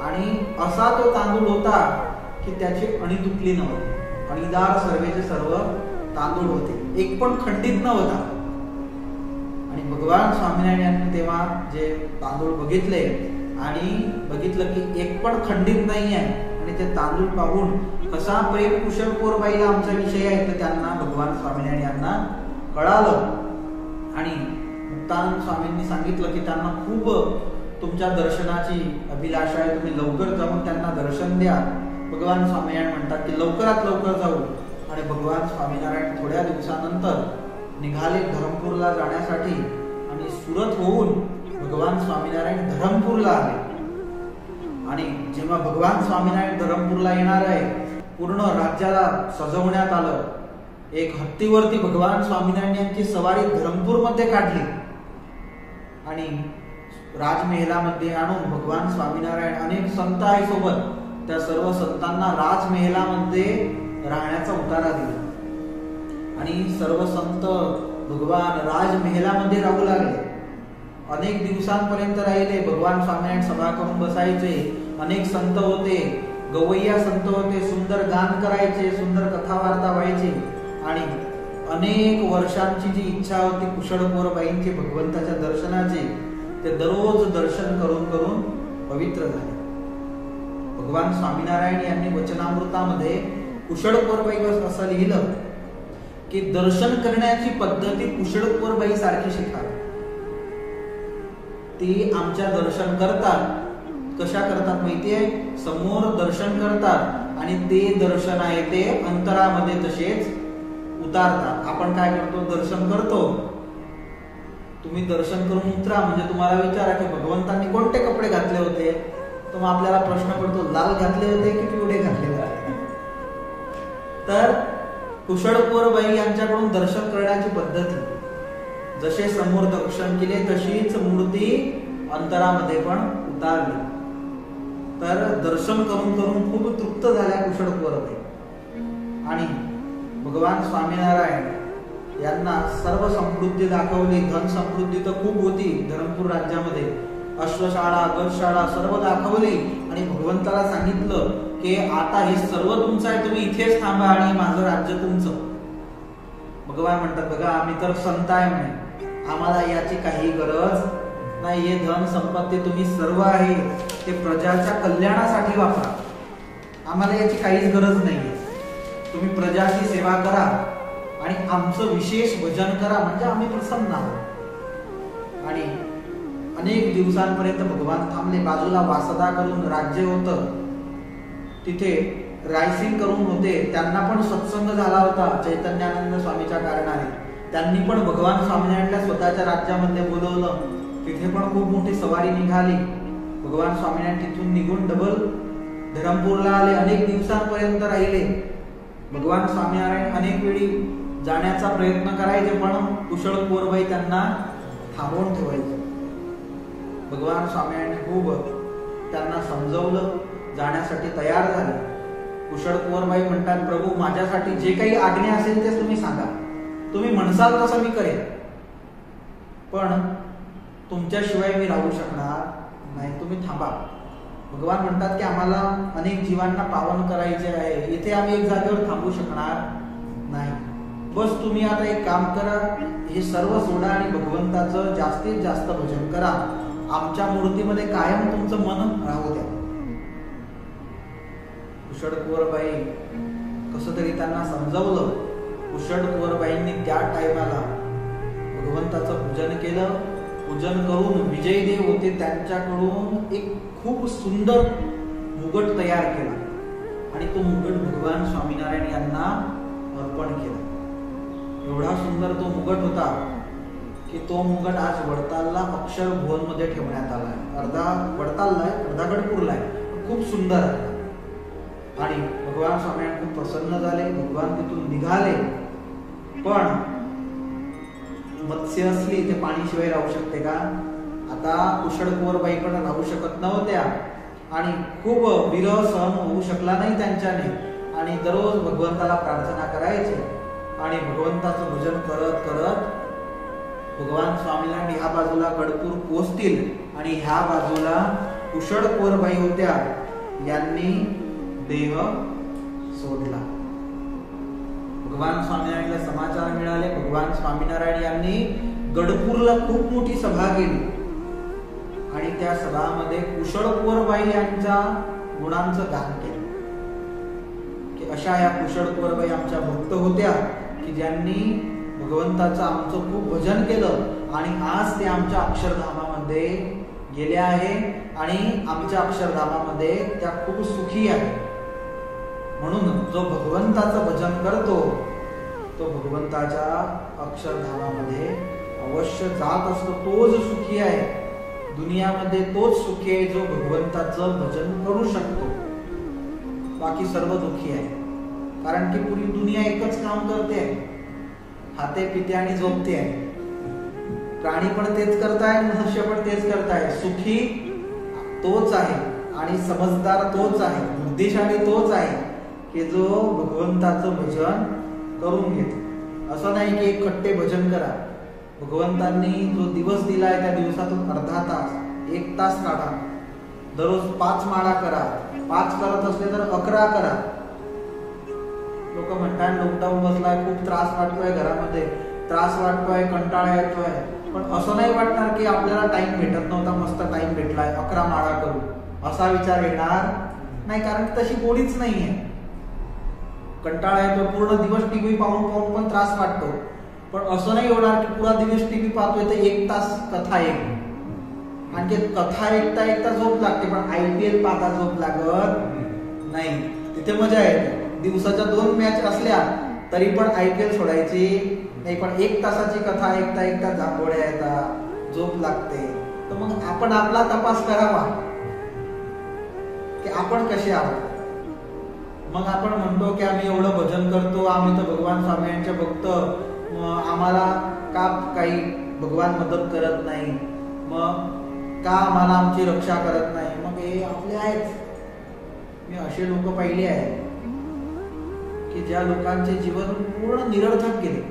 आणि असा तो तांदूळ होता की त्याची अणी तुटली नव्हती. अणीदार सर्वेचे सर्व तांदूळ होते, एक पण खंडित नव्हता. आणि भगवान स्वामीनारायण यांनी तेव्हा जे तांदूळ बघितले आणि बघितलं की एक पण खंडित नाही आहे. आणि ते तांदूळ पाहून कसा प्रेम कुशळ कुंवरबाईला आमचा विषय आहे तर त्यांना भगवान स्वामीनारायण यांना कळालं. आणि मुक्तानंद स्वामींनी सांगितलं की त्यांना खूप तुमच्या दर्शनाची अभिलाषा आहे, तुम्ही लवकर जाऊन त्यांना दर्शन द्या. भगवान स्वामीनारायण म्हणतात की लवकरात लवकर जाऊ. आणि भगवान स्वामीनारायण थोड्या दिवसानंतर निघाले धरमपूरला जाण्यासाठी. आणि सुरत होऊन भगवान स्वामीनारायण धरमपूरला आले. आणि जेव्हा भगवान स्वामीनारायण धरमपूरला येणार आहे, पूर्ण राज्याला सजवण्यात आलं. एक हत्तीवरती भगवान स्वामीनारायण यांची सवारी धरमपूरमध्ये काढली आणि राजमहालामध्ये आणून भगवान स्वामीनारायण अनेक संत आहे सोबत, त्या सर्व संतांना राजमहालामध्ये राहण्याचा उतारा दिला. आणि सर्व संत भगवान राजमहालामध्ये राहू लागले. अनेक दिवसांपर्यंत राहिले. भगवान स्वामीनारायण सभा करून बसायचे. अनेक संत होते, गवैया संत होते, सुंदर गान करायचे, सुंदर कथा वार्ता व्हायची. आणि अनेक वर्षांची जी इच्छा होती कुशळ कुंवरबाईंची भगवंताच्या दर्शनाची, ते दररोज दर्शन करून करून पवित्र झाले. भगवान स्वामीनारायण यांनी वचनामृतामध्ये कुशळ कुंवरबाईवर असं लिहिलं की दर्शन करण्याची पद्धती कुशळ कुंवरबाई सारखी शिकावी. ती आमच्या दर्शन करतात. कशा करतात माहितीये? समोर दर्शन करतात आणि ते दर्शन आहे ते अंतरामध्ये तसेच उतारतात. आपण काय करतो, दर्शन करतो. तुम्ही दर्शन करून उतरा म्हणजे तुम्हाला विचारा की भगवंतांनी कोणते कपडे घातले होते, तर मग आपल्याला प्रश्न पडतो लाल घातले होते की पिवळे घातले होते. तर कुशळकुंवरबाई यांच्याकडून दर्शन करण्याची पद्धती, जसे समोर दर्शन केले तशीच मूर्ती अंतरामध्ये पण उतारली. तर दर्शन करून करून खूप तृप्त झाल्या कुशळकुंवरबाई. आणि भगवान स्वामीनारायण यांना सर्व समृद्धी दाखवली. धन समृद्धी तर खूप होती धरमपूर राज्यामध्ये. अश्वशाळा, गजशाळा सर्व दाखवली आणि भगवंताला सांगितलं की आता हे सर्व तुमचं आहे, तुम्ही इथेच थांबा आणि माझं राज्य तुमचं. भगवान म्हणतात बघा आम्ही तर संत आहे म्हणे, आम्हाला याची काही गरज नाही. हे धन संपत्ती तुम्ही सर्व आहे ते प्रजाच्या कल्याणासाठी वापरा, आम्हाला याची काहीच गरज नाहीये. तुम्ही प्रजाची सेवा करा आणि आमचं विशेष भजन करा म्हणजे आम्ही प्रसन्न आहोत. आणि अनेक दिवसांपर्यंत भगवान थांबले. बाजूला वासदा करून राज्य होतं, तिथे रायसिंग करून होते, त्यांना पण सत्संग झाला होता चैतन्यानंद स्वामीच्या कारणाने. त्यांनी पण भगवान स्वामीनारायणला स्वतःच्या राज्यामध्ये बोलवलं. तिथे पण खूप मोठी सवारी निघाली. भगवान स्वामीनारायण तिथून निघून डबल धरमपूरला आले. अनेक दिवसांपर्यंत राहिले. भगवान स्वामीनारायण अनेक वेळी जाण्याचा प्रयत्न करायचे पण कुशळकुंवरबाई त्यांना थांबवून ठेवायचे. भगवान स्वामीनारायण खूप त्यांना समजवलं, जाण्यासाठी तयार झाले. कुशळकुंवरबाई म्हणतात प्रभू माझ्यासाठी जे काही आज्ञा असेल तेच तुम्ही सांगा, तुम्ही म्हणसाल तसं मी करेन, पण तुमच्याशिवाय मी राहू शकणार नाही, तुम्ही थांबा. भगवान म्हणतात की आम्हाला अनेक जीवांना पावन करायचे आहे, इथे आम्ही एक जागेवर थांबू शकणार नाही. बस तुम्ही आता एक काम करा, हे सर्व सोडा आणि भगवंताचं जास्तीत जास्त भजन करा, आमच्या मूर्तीमध्ये कायम तुमचं मन राहू द्या. कुशळकुंवरबाई कसं तरी त्यांना समजवलं. कुशळकुंवरबाईंनी त्या टायमाला भगवंताचं पूजन केलं. पूजन करून विजयदेव होते त्यांच्याकडून एक खूप सुंदर मुगट तयार केला आणि तो मुगट भगवान स्वामीनारायण यांना अर्पण केला. एवढा सुंदर तो मुगट होता की तो मुगट आज वडतालला अक्षर भुवन मध्ये ठेवण्यात आलाय. अर्धा वडतालला आहे, अर्धा गडपूरला आहे. खूप सुंदर आहे. आणि भगवान स्वामीनारायण खूप प्रसन्न झाले. भगवान तिथून निघाले. पण मत्स्य असली ते पाणीशिवाय राहू शकते का? आता कुशळकुंवरबाई पण राहू शकत नव्हत्या आणि खूप विरह सहन होऊ शकला नाही त्यांच्याने. आणि दररोज भगवंताला प्रार्थना करायचे आणि भगवंताचं भजन करत करत भगवान स्वामीनारायण ह्या बाजूला गडपूर पोहोचतील आणि ह्या बाजूला कुशळकुंवरबाई होत्या, यांनी देह सोडला. भगवान स्वामीनारायणला समाचार मिळाले. भगवान स्वामीनारायण यांनी गडपूरला खूप मोठी सभा केली आणि त्या सभामध्ये कुशळकुंवरबाई यांच्या गुणांचं गान केलं की अशा या कुशळकुंवरबाई आमच्या भक्त होत्या की ज्यांनी भगवंताचं आमचं खूप भजन केलं आणि आज ते आमच्या अक्षरधामामध्ये गेल्या आहे आणि आमच्या अक्षरधामामध्ये त्या खूप सुखी आहेत. म्हणून जो भगवंताचं भजन करतो तो भगवंताच्या अक्षरधामामध्ये अवश्य जात असतो. तोच सुखी आहे दुनियामध्ये, तोच सुखी आहे जो भगवंताचं भजन करू शकतो. बाकी सर्व दुःखी आहे, कारण की पुरी दुनिया एकच काम करते, खाते पिते आणि झोपते आहे. प्राणी पण तेच करताय, मनुष्य पण तेच करताय. सुखी तोच आहे आणि समजदार तोच आहे, बुद्धिशाली तोच आहे की जो भगवंताचं भजन करून घेतो. असं नाही की एक खट्टे भजन करा. भगवंतांनी जो दिवस दिलाय त्या दिवसातून अर्धा तास, 1 तास काढा. दररोज 5 माळा करा. 5 करत असले तर 11 करा. लोक म्हणतात लॉकडाऊन बसलाय, खूप त्रास वाटतोय, घरामध्ये त्रास वाटतोय, कंटाळा येतोय, पण असं नाही वाटणार की आपल्याला टाइम भेटत नव्हता, मस्त टाइम भेटलाय, 11 माळा करू, असा विचार येणार नाही. कारण तशी गोडीच नाहीये. कंटाळा येतो, पूर्ण दिवस टीव्ही पाहून पाहून पण त्रास वाटतो, पण असं नाही होणार की पुरा दिवस टीव्ही पाहतोय तर 1 तास कथा ऐक, आणखी कथा ऐकता झोप लागते, पण IPL पाहता झोप लागत नाही. तिथे मजा येते. दिवसाच्या 2 मॅच असल्या तरी पण ऐकेल सोडायची नाही. पण 1 तासाची कथा ऐकता जांभोळ्या येतात, झोप लागते. तर मग आपण आपला तपास करावा की आपण कसे आहोत. मग आपण म्हणतो की आम्ही एवढं भजन करतो, आम्ही तर भगवान स्वामींचे भक्त, आम्हाला का काही भगवान मदत करत नाही, मग का आम्हाला आमची रक्षा करत नाही. मग हे आपले आहेत. मी असे लोक पाहिले आहेत की ज्या लोकांचे जीवन पूर्ण निरर्थक गेले,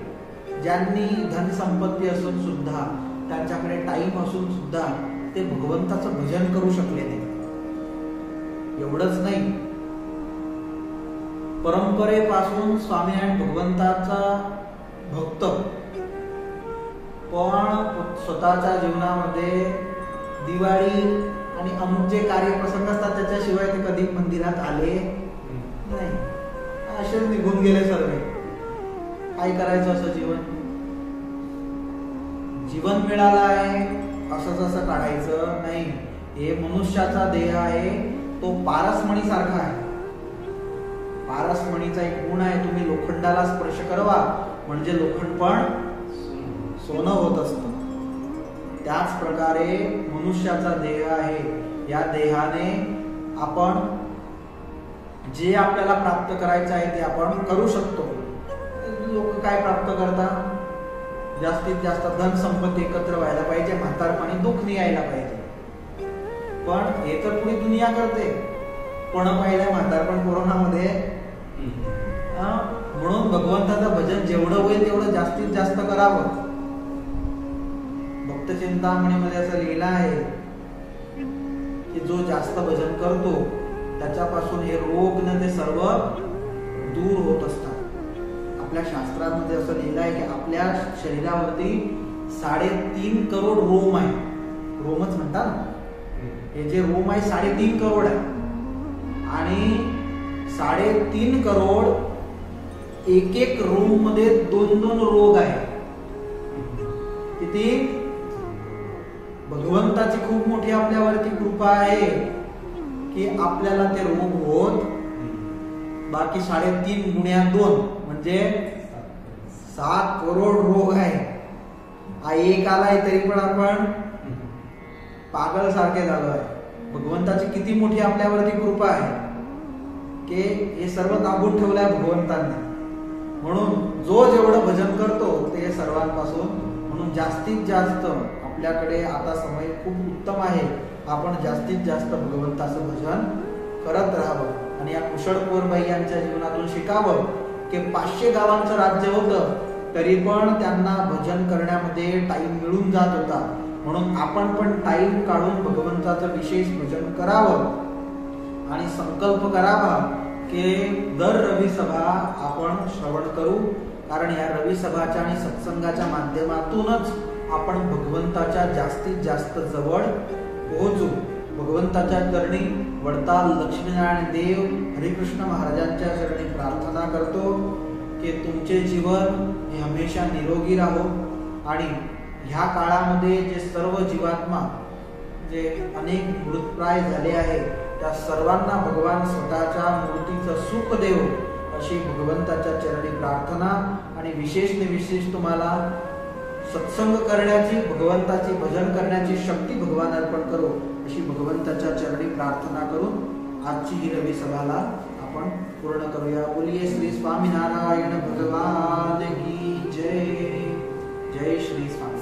ज्यांनी धन संपत्ती असून सुद्धा, त्यांच्याकडे टाइम असून सुद्धा ते भगवंताचं भजन करू शकले नाही. एवढंच नाही, परंपरेपासून स्वामीनारायण भगवंताचा भक्त पण स्वतःच्या जीवनामध्ये दिवाळी आणि अमुक जे कार्यप्रसंग असतात त्याच्याशिवाय ते कधी मंदिरात आले नाही. असे निघून गेले सर्व. काय करायचं असं जीवन मिळालं आहे असं जसं काढायचं नाही. हे मनुष्याचा देह आहे, तो पारसमणी सारखा आहे. पारसमणीचा एक गुण आहे, तुम्ही लोखंडाला स्पर्श करवा म्हणजे लोखंड पण सोनं होत असतं. त्याच प्रकारे मनुष्याचा देह आहे. या देहाने आपण जे आपल्याला प्राप्त करायचं आहे ते आपण करू शकतो. लोक काय प्राप्त करतात? जास्तीत जास्त धन संपत्ती एकत्र व्हायला पाहिजे, म्हातारपणी दुःख नाही यायला पाहिजे. पण हे तर पुरी दुनिया करते. कोण पाहिलंय म्हातारपण कोरोनामध्ये? म्हणून भगवंताचं भजन जेवढं होईल तेवढं जास्तीत जास्त करावं. भक्त चिंतामणीमध्ये असं लिहिलं आहे की जो जास्त भजन करतो त्याच्यापासून हे रोग न ते सर्व दूर होत असतात. आपल्या शास्त्रामध्ये असं लिहिलं आहे की आपल्या शरीरावरती 3.5 करोड रोम आहे. रोमच म्हणतात ना, हे जे रोम आहे 3.5 करोड आहे. आणि 3.5 करोड एक रोम मध्ये 2 रोग आहे. किती? भगवंताची खूप मोठी आपल्यावरती कृपा आहे की आपल्याला ते रोग होत. बाकी 3.5 गुण्या 2 म्हणजे 7 करोड रोग आहे. एक आलाय तरी पण आपण पागल सारखे झालो आहे. भगवंताची किती मोठी आपल्यावरती कृपा आहे की हे सर्व दाबून ठेवलंय भगवंतांनी. म्हणून जो जेवढं भजन करतो ते सर्वांपासून, म्हणून जास्तीत जास्त आपल्याकडे आता समय खूप उत्तम आहे. आपण जास्तीत जास्त भगवंताचं भजन करत राहावं. आणि या कुशळकोरबाई यांच्या जीवनातून शिकावं की 500 गावांचं राज्य होतं तरी पण त्यांना भजन करण्यामध्ये टाइम मिळून जात होता. म्हणून आपण पण टाइम काढून भगवंताचं विशेष भजन करावं आणि संकल्प करावा की दर रवी सभा आपण श्रवण करू. कारण या रवी सभाच्या आणि सत्संगाच्या माध्यमातूनच आपण भगवंताच्या जास्तीत जास्त जवळ पोहोचू. भगवंताच्या चरणी वडताल लक्ष्मीनारायण देव हरिकृष्ण महाराजांच्या चरणी प्रार्थना करतो की तुमचे जीवन हे हमेशा निरोगी राहो. आणि ह्या काळामध्ये जे सर्व जीवात्मा जे अनेक मृतप्राय झाले आहे त्या सर्वांना भगवान स्वतःच्या मूर्तीचं सुख देव अशी भगवंताच्या चरणी प्रार्थना. आणि विशेष तुम्हाला सत्संग करण्याची, भगवंताची भजन करण्याची शक्ती भगवान अर्पण करो अशी भगवंताच्या चरणी प्रार्थना करून आजची ही रवी सभाला आपण पूर्ण करूया. बोलिये श्री स्वामीनारायण भगवान की जय. जय श्री स्वामी.